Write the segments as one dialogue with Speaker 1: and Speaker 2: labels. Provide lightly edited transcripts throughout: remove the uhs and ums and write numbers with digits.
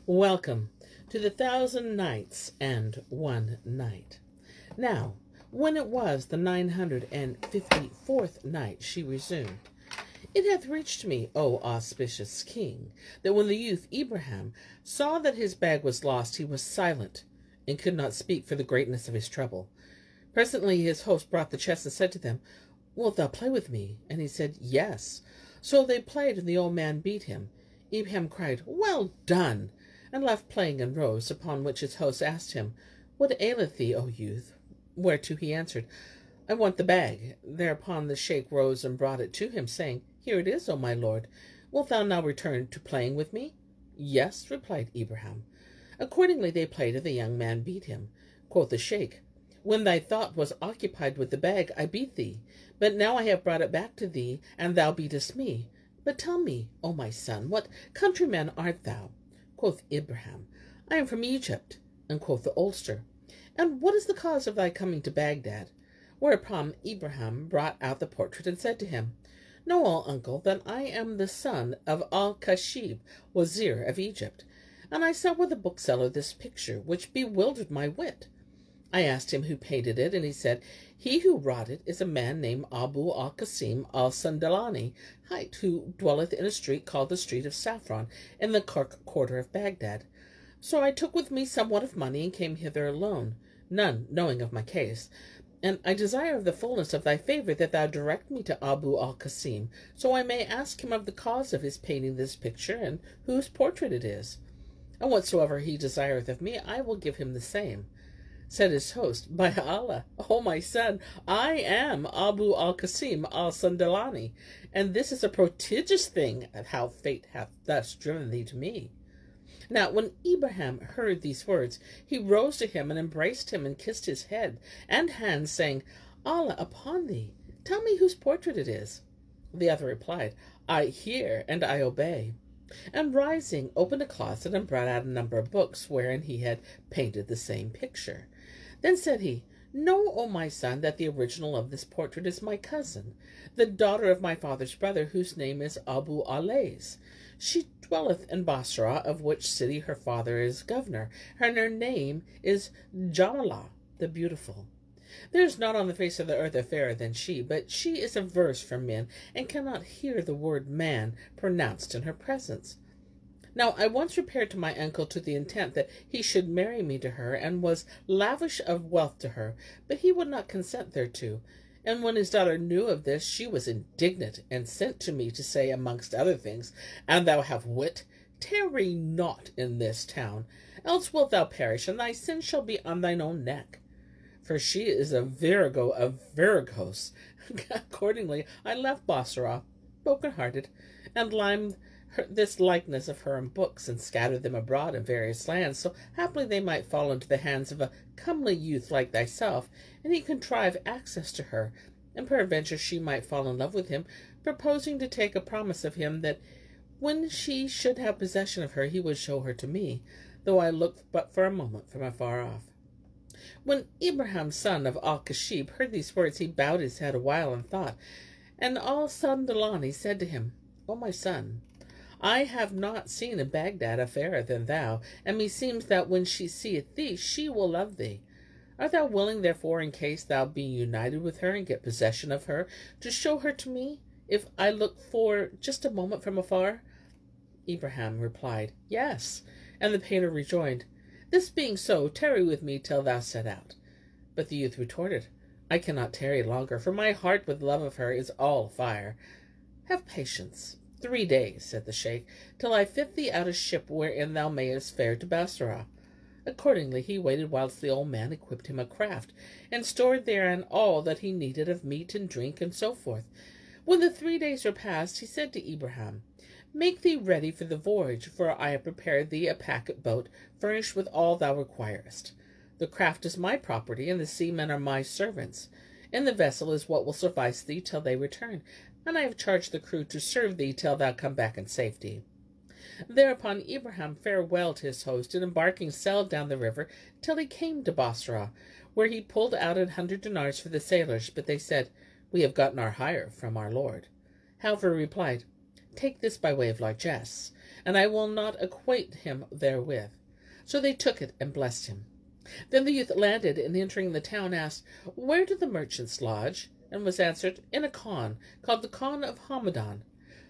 Speaker 1: Welcome to the 1000 Nights and 1 Night. Now, when it was the 954th night, she resumed, It hath reached me, O auspicious king, that when the youth Ibrahim saw that his bag was lost, he was silent, and could not speak for the greatness of his trouble. Presently his host brought the chest and said to them, Wilt thou play with me? And he said, Yes. So they played, and the old man beat him. Ibrahim cried, Well done! And left playing and rose, upon which his host asked him, What aileth thee, O youth? Whereto he answered, I want the bag. Thereupon the sheikh rose and brought it to him, saying, Here it is, O my lord. Wilt thou now return to playing with me? Yes, replied Ibrahim. Accordingly they played, and the young man beat him. Quoth the sheikh, When thy thought was occupied with the bag, I beat thee. But now I have brought it back to thee, and thou beatest me. But tell me, O my son, what countryman art thou? Quoth Ibrahim, I am from Egypt. And quoth the oldster, And what is the cause of thy coming to Baghdad? Whereupon Ibrahim brought out the portrait and said to him, Know all, uncle, that I am the son of Al-Kashib, Wazir of Egypt, and I saw with a bookseller this picture, which bewildered my wit. I asked him who painted it, and he said, He who wrought it is a man named Abu al-Qasim al-Sandalani, hight, who dwelleth in a street called the Street of Saffron, in the quarter of Baghdad. So I took with me somewhat of money, and came hither alone, none knowing of my case. And I desire of the fullness of thy favour that thou direct me to Abu al-Qasim, so I may ask him of the cause of his painting this picture, and whose portrait it is. And whatsoever he desireth of me, I will give him the same. Said his host, By Allah, O my son, I am Abu al-Qasim al-Sandalani, and this is a prodigious thing of how fate hath thus driven thee to me. Now when Ibrahim heard these words, he rose to him and embraced him and kissed his head and hands, saying, Allah upon thee, tell me whose portrait it is. The other replied, I hear and I obey. And rising, opened a closet and brought out a number of books wherein he had painted the same picture. Then said he, Know, O my son, that the original of this portrait is my cousin, the daughter of my father's brother, whose name is Abu Alays. She dwelleth in Bassorah, of which city her father is governor, and her name is Jamiliah the beautiful. There is not on the face of the earth a fairer than she, but she is averse from men, and cannot hear the word man pronounced in her presence. Now I once repaired to my uncle to the intent that he should marry me to her, and was lavish of wealth to her, but he would not consent thereto. And when his daughter knew of this, she was indignant, and sent to me to say, amongst other things, An thou have wit, tarry not in this town, else wilt thou perish, and thy sin shall be on thine own neck. For she is a virago of viragos. Accordingly I left Bassorah, broken-hearted, and limed this likeness of her in books, and scattered them abroad in various lands, so haply they might fall into the hands of a comely youth like thyself, and he contrive access to her, and peradventure she might fall in love with him, proposing to take a promise of him that when she should have possession of her, he would show her to me, though I looked but for a moment from afar off. When Ibrahim, son of Al-Kashib, heard these words, he bowed his head a while in thought, and Al-Sandalani said to him, O my son, I have not seen in Baghdad a fairer than thou, and meseems that when she seeth thee, she will love thee. Art thou willing, therefore, in case thou be united with her, and get possession of her, to show her to me, if I look for just a moment from afar? Ibrahim replied, Yes. And the painter rejoined, This being so, tarry with me till thou set out. But the youth retorted, I cannot tarry longer, for my heart with love of her is all afire. Have patience. 3 days, said the sheikh, till I fit thee out a ship wherein thou mayest fare to Bassorah. Accordingly he waited whilst the old man equipped him a craft, and stored therein all that he needed of meat and drink, and so forth. When the 3 days were past, he said to Ibrahim, Make thee ready for the voyage, for I have prepared thee a packet boat, furnished with all thou requirest. The craft is my property, and the seamen are my servants. In the vessel is what will suffice thee till they return, and I have charged the crew to serve thee till thou come back in safety. Thereupon Ibrahim farewelled his host, and embarking sailed down the river till he came to Bassorah, where he pulled out 100 dinars for the sailors, but they said, We have gotten our hire from our lord. However, he replied, Take this by way of largesse, and I will not acquaint him therewith. So they took it and blessed him. Then the youth landed, and entering the town asked, Where do the merchants lodge? And was answered, In a khan, called the Khan of Hamadan.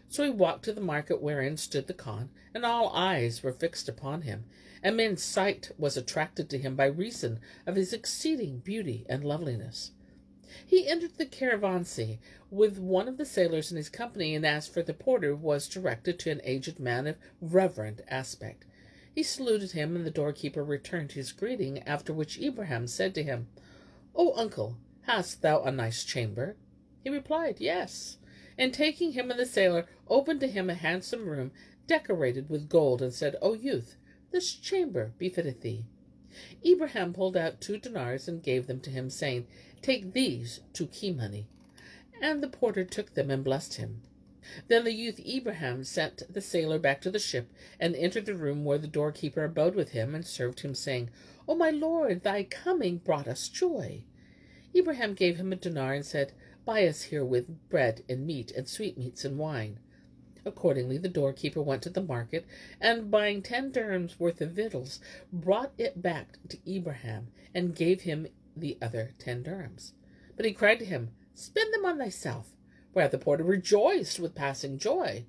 Speaker 1: So he walked to the market wherein stood the khan, and all eyes were fixed upon him, and men's sight was attracted to him by reason of his exceeding beauty and loveliness. He entered the caravanserai with one of the sailors in his company, and asked for the porter, who was directed to an aged man of reverend aspect. He saluted him, and the doorkeeper returned his greeting, after which Ibrahim said to him, O uncle, hast thou a nice chamber? He replied, Yes. And taking him and the sailor, opened to him a handsome room, decorated with gold, and said, O youth, this chamber befitteth thee. Ibrahim pulled out 2 dinars and gave them to him, saying, Take these to key money. And the porter took them and blessed him. Then the youth Ibrahim sent the sailor back to the ship, and entered the room where the doorkeeper abode with him, and served him, saying, O my lord, thy coming brought us joy. Ibrahim gave him a dinar, and said, Buy us herewith bread and meat, and sweetmeats and wine. Accordingly the doorkeeper went to the market, and buying 10 dirhams worth of victuals, brought it back to Ibrahim, and gave him the other 10 dirhams. But he cried to him, Spend them on thyself. Whereat the porter rejoiced with passing joy.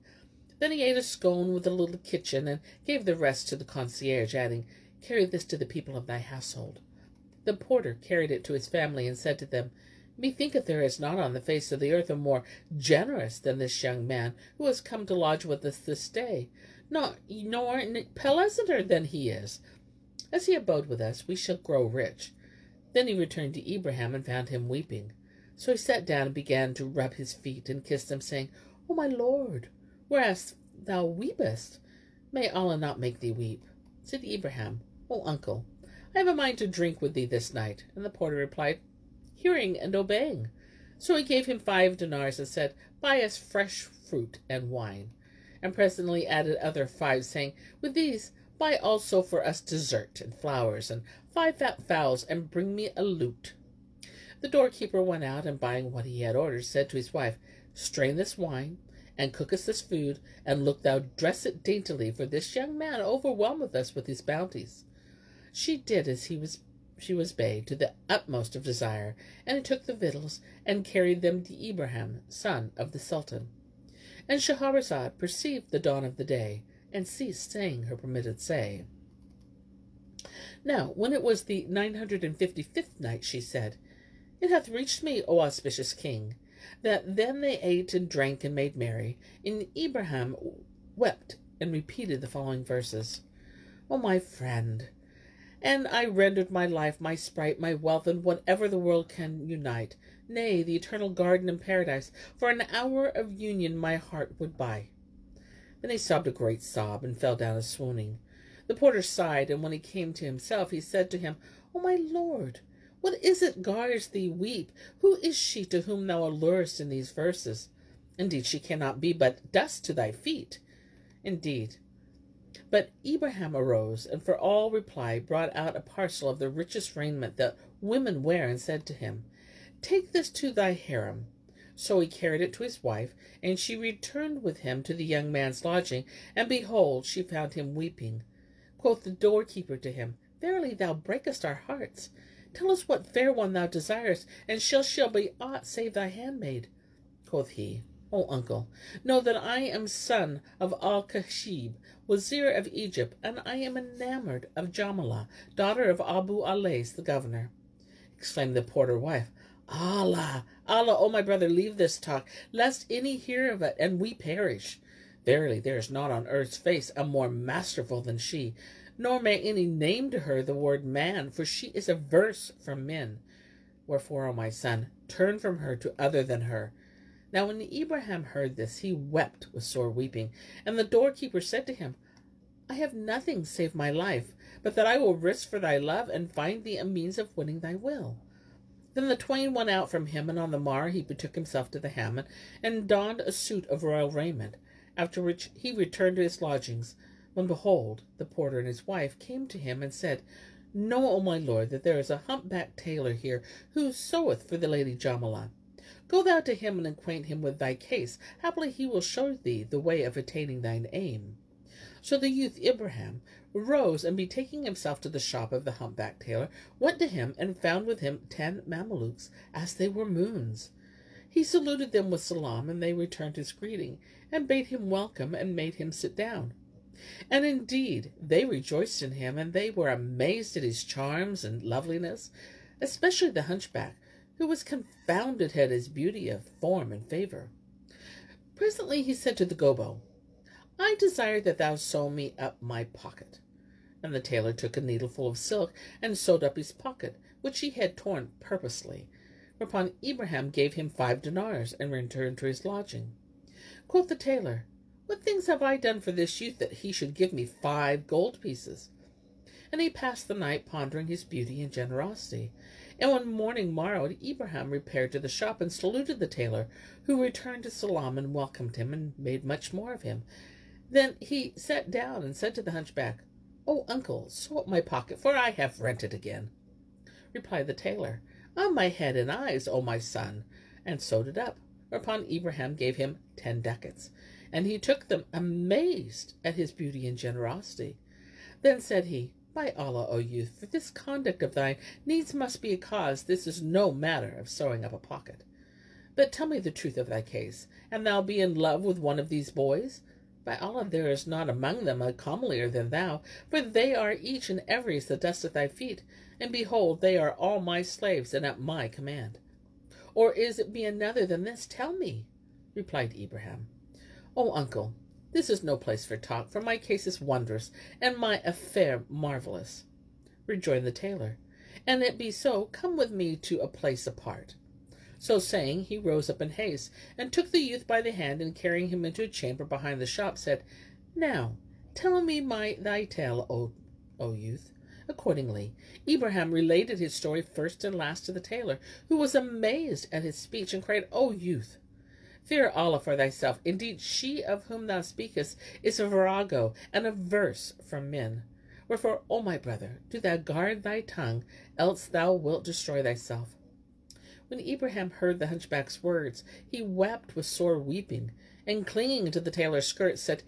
Speaker 1: Then he ate a scone with a little kitchen, and gave the rest to the concierge, adding, Carry this to the people of thy household. The porter carried it to his family, and said to them, Methinketh there is not on the face of the earth a more generous than this young man, who has come to lodge with us this day, nor pleasanter than he is. As he abode with us, we shall grow rich. Then he returned to Ibrahim, and found him weeping. So he sat down and began to rub his feet, and kissed them, saying, O my lord, whereas thou weepest, may Allah not make thee weep. Said Ibrahim, O uncle, I have a mind to drink with thee this night. And the porter replied, Hearing and obeying. So he gave him 5 dinars, and said, Buy us fresh fruit and wine. And presently added other 5, saying, With these buy also for us dessert and flowers, and 5 fat fowls, and bring me a lute. The doorkeeper went out, and buying what he had ordered, said to his wife, Strain this wine, and cook us this food, and look thou dress it daintily, for this young man overwhelmeth us with his bounties. She did as she was bade, to the utmost of desire, and he took the victuals, and carried them to Ibrahim, son of the Sultan. And Shahrazad perceived the dawn of the day, and ceased saying her permitted say. Now, when it was the 955th night, she said, It hath reached me, O auspicious king, that then they ate and drank and made merry, and Ibrahim wept and repeated the following verses. O my friend, and I rendered my life, my sprite, my wealth, and whatever the world can unite, nay, the eternal garden and paradise, for an hour of union my heart would buy. Then he sobbed a great sob, and fell down a swooning. The porter sighed, and when he came to himself, he said to him, O my lord, what is it gars thee weep? Who is she to whom thou allurest in these verses? Indeed, she cannot be but dust to thy feet. Indeed. But Ibrahim arose, and for all reply brought out a parcel of the richest raiment that women wear, and said to him, Take this to thy harem. So he carried it to his wife, and she returned with him to the young man's lodging, and behold, she found him weeping. Quoth the doorkeeper to him, Verily thou breakest our hearts. Tell us what fair one thou desirest, and shall be aught save thy handmaid. Quoth he, O uncle, know that I am son of Al-Kashib, Wazir of Egypt, and I am enamored of Jamilah, daughter of Abu Alais, the governor. Exclaimed the porter wife, Allah, Allah, O my brother, leave this talk, lest any hear of it, and we perish. Verily, there is not on earth's face a more masterful than she, nor may any name to her the word man, for she is averse from men. Wherefore, O my son, turn from her to other than her. Now when Ibrahim heard this, he wept with sore weeping, and the doorkeeper said to him, I have nothing save my life, but that I will risk for thy love, and find thee a means of winning thy will. Then the twain went out from him, and on the morrow he betook himself to the hammock, and donned a suit of royal raiment, after which he returned to his lodgings, when behold, the porter and his wife came to him, and said, Know, O my lord, that there is a humpbacked tailor here, who seweth for the lady Jamilah. Go thou to him, and acquaint him with thy case. Haply he will show thee the way of attaining thine aim. So the youth Ibrahim rose, and betaking himself to the shop of the humpbacked tailor, went to him, and found with him 10 Mamelukes, as they were moons. He saluted them with salam, and they returned his greeting, and bade him welcome, and made him sit down. And indeed they rejoiced in him, and they were amazed at his charms and loveliness, especially the hunchback, who was confounded at his beauty of form and favour. Presently he said to the Gobbo, I desire that thou sew me up my pocket. And the tailor took a needleful of silk, and sewed up his pocket, which he had torn purposely. Whereupon Ibrahim gave him 5 dinars, and returned to his lodging. Quoth the tailor, What things have I done for this youth that he should give me 5 gold pieces? And he passed the night pondering his beauty and generosity. And when morning morrowed, Ibrahim repaired to the shop, and saluted the tailor, who returned his salam, and welcomed him, and made much more of him. Then he sat down, and said to the hunchback, O uncle, sew up my pocket, for I have rent it again. Replied the tailor, On my head and eyes, O my son, and sewed it up. Whereupon Ibrahim gave him 10 ducats, and he took them, amazed at his beauty and generosity. Then said he, By Allah, O youth, for this conduct of thine needs must be a cause. This is no matter of sewing up a pocket. But tell me the truth of thy case, and thou be in love with one of these boys? By Allah, there is not among them a comelier than thou, for they are each and every as the dust at thy feet, and behold, they are all my slaves, and at my command. Or is it be another than this? Tell me. Replied Ibrahim, O uncle, this is no place for talk, for my case is wondrous, and my affair marvellous. Rejoined the tailor, An it be so, come with me to a place apart. So saying, he rose up in haste, and took the youth by the hand, and carrying him into a chamber behind the shop, said, Now, tell me thy tale, O youth. Accordingly, Ibrahim related his story first and last to the tailor, who was amazed at his speech, and cried, O youth, fear Allah for thyself. Indeed, she of whom thou speakest is a virago, and averse from men. Wherefore, O my brother, do thou guard thy tongue, else thou wilt destroy thyself. When Ibrahim heard the hunchback's words, he wept with sore weeping, and clinging to the tailor's skirt, said,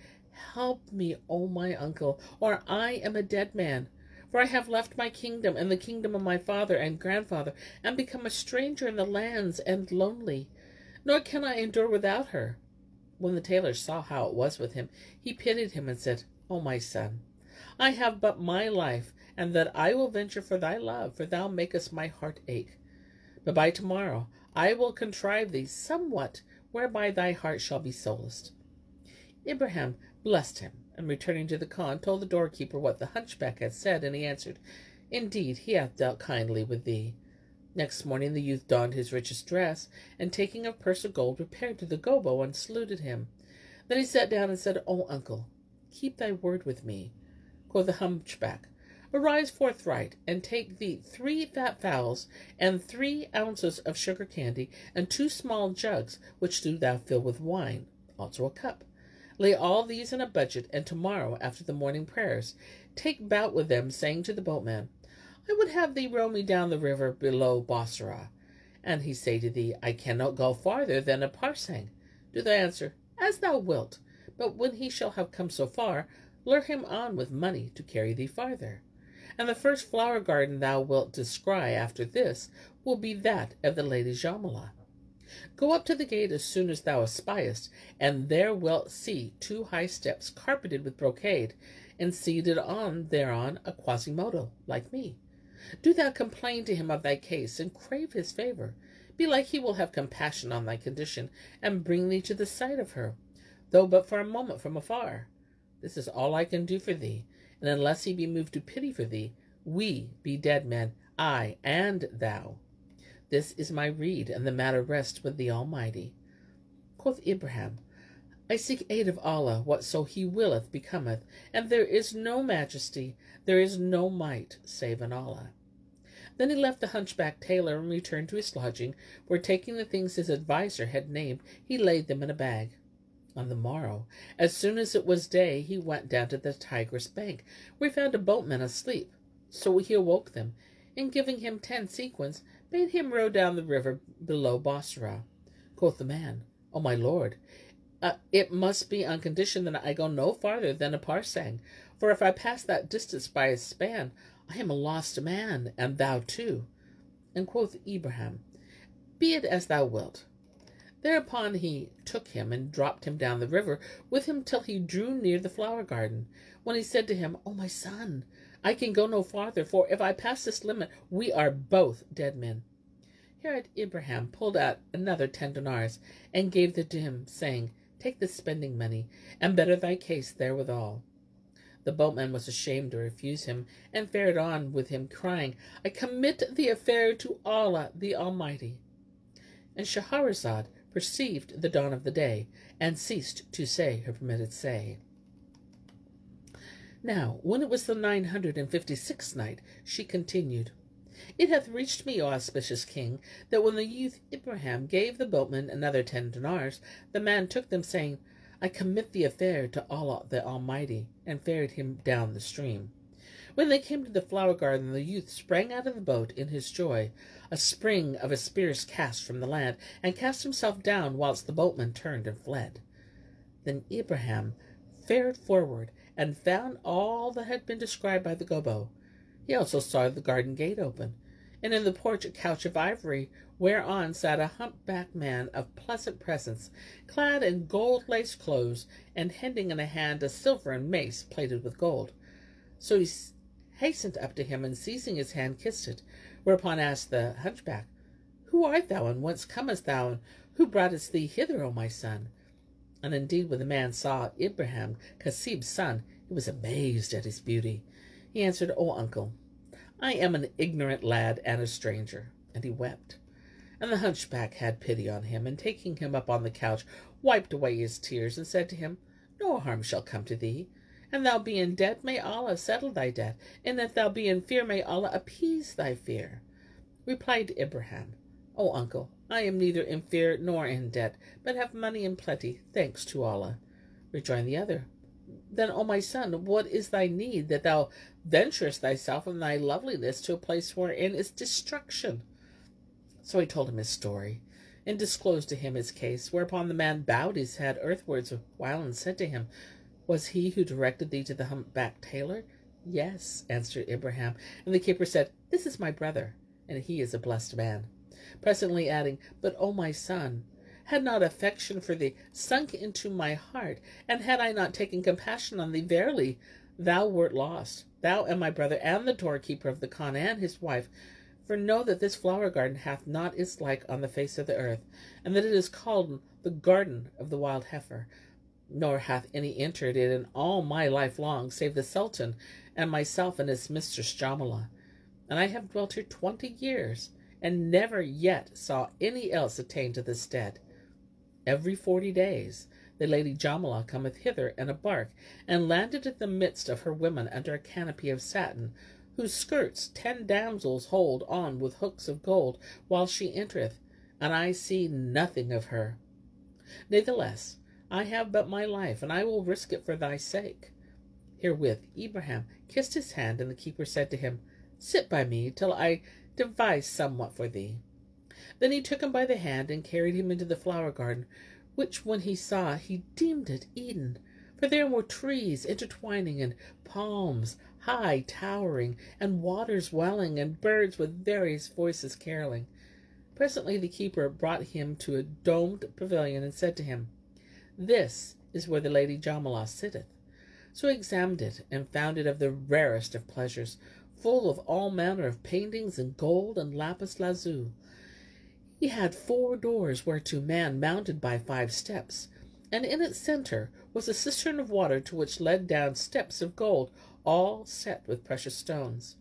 Speaker 1: Help me, O my uncle, or I am a dead man. For I have left my kingdom and the kingdom of my father and grandfather, and become a stranger in the lands, and lonely. Nor can I endure without her. When the tailor saw how it was with him, he pitied him, and said, O my son, I have but my life, and that I will venture for thy love, for thou makest my heart ache. But by tomorrow I will contrive thee somewhat, whereby thy heart shall be solaced. Ibrahim blessed him, and returning to the Khan, told the doorkeeper what the hunchback had said, and he answered, Indeed, he hath dealt kindly with thee. Next morning the youth donned his richest dress, and taking a purse of gold, repaired to the Gobbo, and saluted him. Then he sat down and said, O uncle, keep thy word with me. Quoth the hunchback, Arise forthright, and take thee 3 fat fowls, and 3 ounces of sugar candy, and 2 small jugs, which do thou fill with wine, also a cup. Lay all these in a budget, and tomorrow, after the morning prayers, take bout with them, saying to the boatman, I would have thee row me down the river below Bassorah. And he say to thee, I cannot go farther than a parsang. Do thou answer, As thou wilt. But when he shall have come so far, lure him on with money to carry thee farther. And the first flower garden thou wilt descry after this will be that of the lady Jamiliah. Go up to the gate as soon as thou espiest, and there wilt see 2 high steps carpeted with brocade, and seated thereon a Quasimodo, like me. Do thou complain to him of thy case, and crave his favour. Belike he will have compassion on thy condition, and bring thee to the sight of her, though but for a moment from afar. This is all I can do for thee, and unless he be moved to pity for thee, we be dead men, I and thou. This is my rede, and the matter rests with the Almighty. Quoth Ibrahim, I seek aid of Allah, whatso he willeth becometh, and there is no majesty, there is no might, save in Allah. Then he left the hunchback tailor, and returned to his lodging, where, taking the things his adviser had named, he laid them in a bag. On the morrow, as soon as it was day, he went down to the Tigris bank, where he found a boatman asleep. So he awoke them, and giving him 10 sequins, bade him row down the river below Bassorah. Quoth the man, O my lord, It must be on condition that I go no farther than a parsang, for if I pass that distance by a span, I am a lost man, and thou too. And quoth Ibrahim, Be it as thou wilt. Thereupon he took him and dropped him down the river with him till he drew near the flower garden, when he said to him, O my son, I can go no farther, for if I pass this limit, we are both dead men. Hereat Ibrahim pulled out another 10 dinars, and gave them to him, saying, Take this spending money, and better thy case therewithal. The boatman was ashamed to refuse him, and fared on with him, crying, I commit the affair to Allah the Almighty. And Shahrazad perceived the dawn of the day, and ceased to say her permitted say. Now, when it was the 956th night, she continued, It hath reached me, O auspicious king, that when the youth Ibrahim gave the boatman another 10 dinars, the man took them, saying, I commit the affair to Allah the Almighty, and ferried him down the stream. When they came to the flower garden, the youth sprang out of the boat in his joy. A spring of a spear's cast from the land, and cast himself down, whilst the boatman turned and fled. Then Ibrahim fared forward, and found all that had been described by the gobbo. He also saw the garden gate open, and in the porch a couch of ivory, whereon sat a humpbacked man of pleasant presence, clad in gold-laced clothes, and hending in a hand a silvern mace plated with gold. So he hastened up to him, and seizing his hand kissed it, whereupon asked the hunchback, Who art thou, and whence comest thou, and who broughtest thee hither, O my son? And indeed, when the man saw Ibrahim, Kasib's son, he was amazed at his beauty. He answered, O uncle, I am an ignorant lad and a stranger. And he wept. And the hunchback had pity on him, and taking him up on the couch, wiped away his tears, and said to him, No harm shall come to thee. And thou be in debt, may Allah settle thy debt. And if thou be in fear, may Allah appease thy fear. Replied Ibrahim, O uncle, I am neither in fear nor in debt, but have money in plenty, thanks to Allah. Rejoined the other, Then, O my son, what is thy need, that thou venturest thyself and thy loveliness to a place wherein is destruction? So he told him his story, and disclosed to him his case, whereupon the man bowed his head earthwards a while, and said to him, Was he who directed thee to the humpbacked tailor? Yes, answered Ibrahim. And the keeper said, This is my brother, and he is a blessed man. Presently adding, But, O my son, had not affection for thee sunk into my heart, and had I not taken compassion on thee, verily thou wert lost, thou and my brother, and the doorkeeper of the Khan and his wife. For know that this flower garden hath not its like on the face of the earth, and that it is called the garden of the wild heifer. Nor hath any entered it in all my life long, save the Sultan and myself and his mistress Jamiliah. And I have dwelt here 20 years, and never yet saw any else attain to this stead. Every 40 days the lady Jamiliah cometh hither in a bark, and landed in the midst of her women under a canopy of satin, whose skirts 10 damsels hold on with hooks of gold, while she entereth, and I see nothing of her. Natheless, I have but my life, and I will risk it for thy sake. Herewith Ibrahim kissed his hand, and the keeper said to him, Sit by me till I devise somewhat for thee. Then he took him by the hand, and carried him into the flower garden, which when he saw, he deemed it Eden. For there were trees intertwining, and palms high towering, and waters welling, and birds with various voices caroling. Presently the keeper brought him to a domed pavilion, and said to him, This is where the lady Jamiliah sitteth. So he examined it, and found it of the rarest of pleasures, full of all manner of paintings in gold and lapis lazuli. He had 4 doors, whereto man mounted by 5 steps, and in its centre was a cistern of water, to which led down steps of gold, all set with precious stones.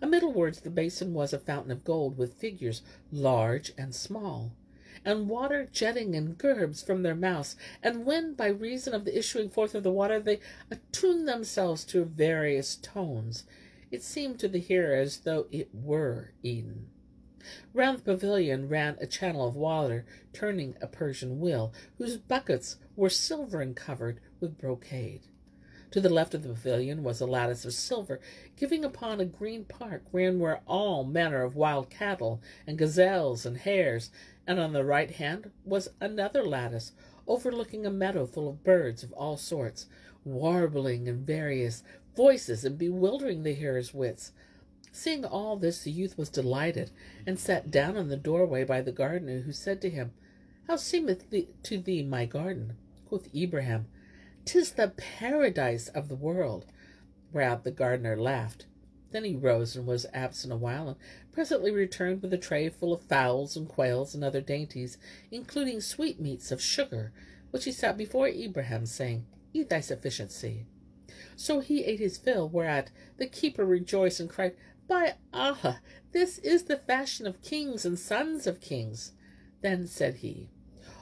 Speaker 1: Amiddlewards the basin was a fountain of gold, with figures large and small, and water jetting in gerbs from their mouths, and when, by reason of the issuing forth of the water, they attuned themselves to various tones, it seemed to the hearer as though it were Eden. Round the pavilion ran a channel of water, turning a Persian wheel, whose buckets were silver and covered with brocade. To the left of the pavilion was a lattice of silver, giving upon a green park, wherein were all manner of wild cattle, and gazelles, and hares, and on the right hand was another lattice, overlooking a meadow full of birds of all sorts, warbling in various voices and bewildering the hearers' wits. Seeing all this, the youth was delighted, and sat down in the doorway by the gardener, who said to him, How seemeth to thee my garden? Quoth Ibrahim, 'Tis the paradise of the world. Whereat the gardener laughed. Then he rose and was absent a while, and presently returned with a tray full of fowls and quails and other dainties, including sweetmeats of sugar, which he set before Ibrahim, saying, Eat thy sufficiency. So he ate his fill, whereat the keeper rejoiced and cried, By Allah, this is the fashion of kings and sons of kings. Then said he,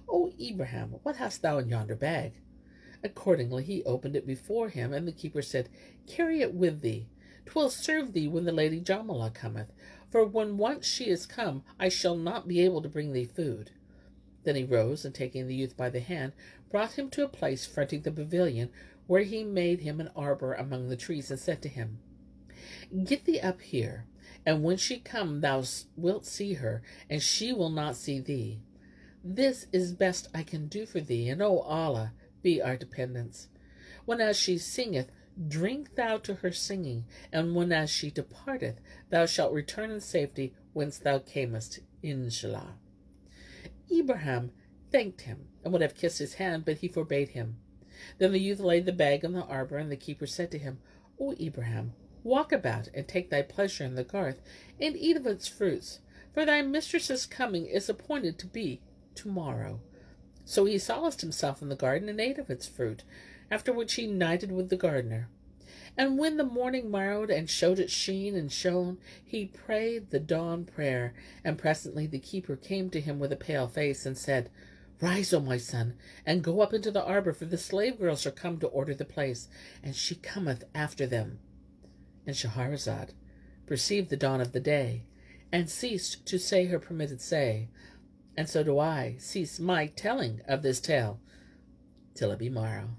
Speaker 1: O Ibrahim, what hast thou in yonder bag? Accordingly he opened it before him, and the keeper said, Carry it with thee. 'Twill serve thee when the lady Jamiliah cometh, for when once she is come, I shall not be able to bring thee food. Then he rose, and taking the youth by the hand, brought him to a place fronting the pavilion, where he made him an arbor among the trees, and said to him, Get thee up here, and when she come thou wilt see her, and she will not see thee. This is best I can do for thee, and O Allah, be our dependence. Whenas she singeth, drink thou to her singing, and whenas she departeth, thou shalt return in safety whence thou camest, Inshallah. Ibrahim thanked him, and would have kissed his hand, but he forbade him. Then the youth laid the bag in the arbor, and the keeper said to him, O Ibrahim, walk about, and take thy pleasure in the garth, and eat of its fruits, for thy mistress's coming is appointed to be tomorrow. So he solaced himself in the garden, and ate of its fruit, after which he nighted with the gardener. And when the morning morrowed, and showed its sheen and shone, he prayed the dawn prayer, and presently the keeper came to him with a pale face, and said, Rise, O my son, and go up into the arbor, for the slave girls are come to order the place, and she cometh after them. And Shahrazad perceived the dawn of the day, and ceased to say her permitted say, and so do I cease my telling of this tale, till it be morrow.